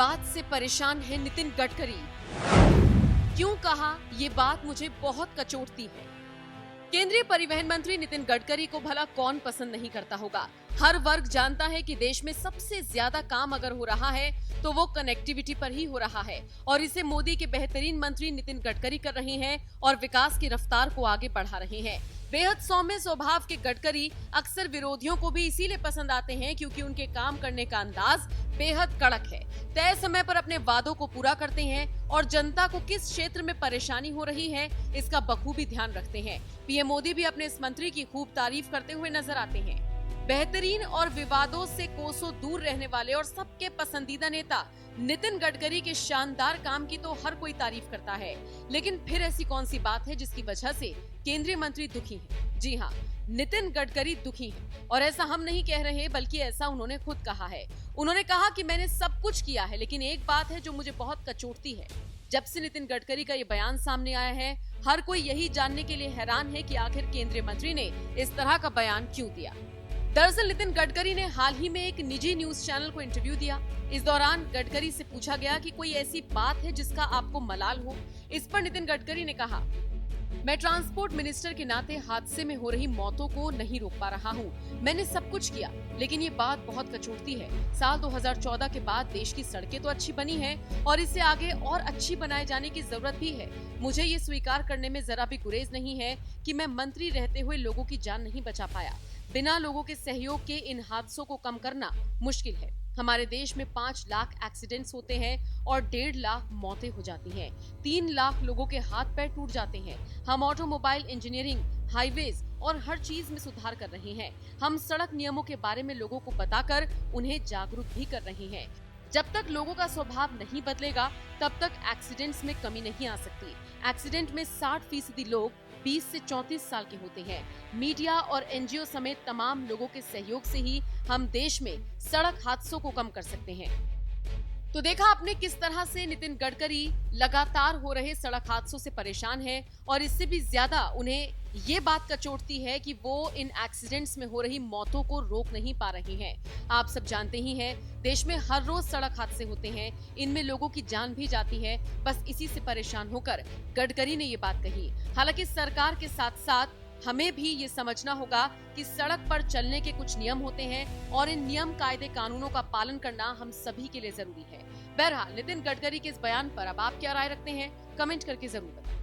बात से परेशान है नितिन गडकरी। क्यों कहा ये बात मुझे बहुत कचोटती है। केंद्रीय परिवहन मंत्री नितिन गडकरी को भला कौन पसंद नहीं करता होगा। हर वर्ग जानता है कि देश में सबसे ज्यादा काम अगर हो रहा है तो वो कनेक्टिविटी पर ही हो रहा है और इसे मोदी के बेहतरीन मंत्री नितिन गडकरी कर रहे हैं और विकास की रफ्तार को आगे बढ़ा रहे हैं। बेहद सौम्य स्वभाव के गडकरी अक्सर विरोधियों को भी इसीलिए पसंद आते हैं क्योंकि उनके काम करने का अंदाज बेहद कड़क है। तय समय पर अपने वादों को पूरा करते हैं और जनता को किस क्षेत्र में परेशानी हो रही है इसका बखूबी ध्यान रखते हैं। पीएम मोदी भी अपने इस मंत्री की खूब तारीफ करते हुए नजर आते हैं। बेहतरीन और विवादों से कोसों दूर रहने वाले और सबके पसंदीदा नेता नितिन गडकरी के शानदार काम की तो हर कोई तारीफ करता है, लेकिन फिर ऐसी कौन सी बात है जिसकी वजह से केंद्रीय मंत्री दुखी हैं? जी हाँ, नितिन गडकरी दुखी हैं और ऐसा हम नहीं कह रहे बल्कि ऐसा उन्होंने खुद कहा है। उन्होंने कहा कि मैंने सब कुछ किया है लेकिन एक बात है जो मुझे बहुत कचोटती है। जब से नितिन गडकरी का ये बयान सामने आया है, हर कोई यही जानने के लिए हैरान है कि आखिर केंद्रीय मंत्री ने इस तरह का बयान क्यों दिया। दरअसल नितिन गडकरी ने हाल ही में एक निजी न्यूज चैनल को इंटरव्यू दिया। इस दौरान गडकरी से पूछा गया कि कोई ऐसी बात है जिसका आपको मलाल हो। इस पर नितिन गडकरी ने कहा, मैं ट्रांसपोर्ट मिनिस्टर के नाते हादसे में हो रही मौतों को नहीं रोक पा रहा हूँ। मैंने सब कुछ किया लेकिन ये बात बहुत कचोटती है। साल 2014 के बाद देश की सड़कें तो अच्छी बनी हैं और इसे आगे और अच्छी बनाए जाने की जरूरत भी है। मुझे ये स्वीकार करने में जरा भी गुरेज नहीं है कि मैं मंत्री रहते हुए लोगों की जान नहीं बचा पाया। बिना लोगों के सहयोग के इन हादसों को कम करना मुश्किल है। हमारे देश में 5 लाख एक्सीडेंट्स होते हैं और 1.5 लाख मौतें हो जाती हैं। 3 लाख लोगों के हाथ पैर टूट जाते हैं। हम ऑटोमोबाइल इंजीनियरिंग, हाईवेज और हर चीज में सुधार कर रहे हैं। हम सड़क नियमों के बारे में लोगों को बताकर उन्हें जागरूक भी कर रहे हैं। जब तक लोगों का स्वभाव नहीं बदलेगा तब तक एक्सीडेंट्स में कमी नहीं आ सकती। एक्सीडेंट में 60% लोग 20 से 34 साल के होते हैं। मीडिया और एनजीओ समेत तमाम लोगों के सहयोग से ही हम देश में सड़क हादसों को कम कर सकते हैं। तो देखा आपने किस तरह से नितिन गडकरी लगातार हो रहे सड़क हादसों से परेशान हैं और इससे भी ज्यादा उन्हें ये बात कचोटती है कि वो इन एक्सीडेंट्स में हो रही मौतों को रोक नहीं पा रहे हैं। आप सब जानते ही हैं, देश में हर रोज सड़क हादसे होते हैं, इनमें लोगों की जान भी जाती है। बस इसी से परेशान होकर गडकरी ने ये बात कही। हालांकि सरकार के साथ साथ हमें भी ये समझना होगा कि सड़क पर चलने के कुछ नियम होते हैं और इन नियम कायदे कानूनों का पालन करना हम सभी के लिए जरूरी है। बहरहाल नितिन गडकरी के इस बयान पर अब आप क्या राय रखते हैं, कमेंट करके जरूर बताएं।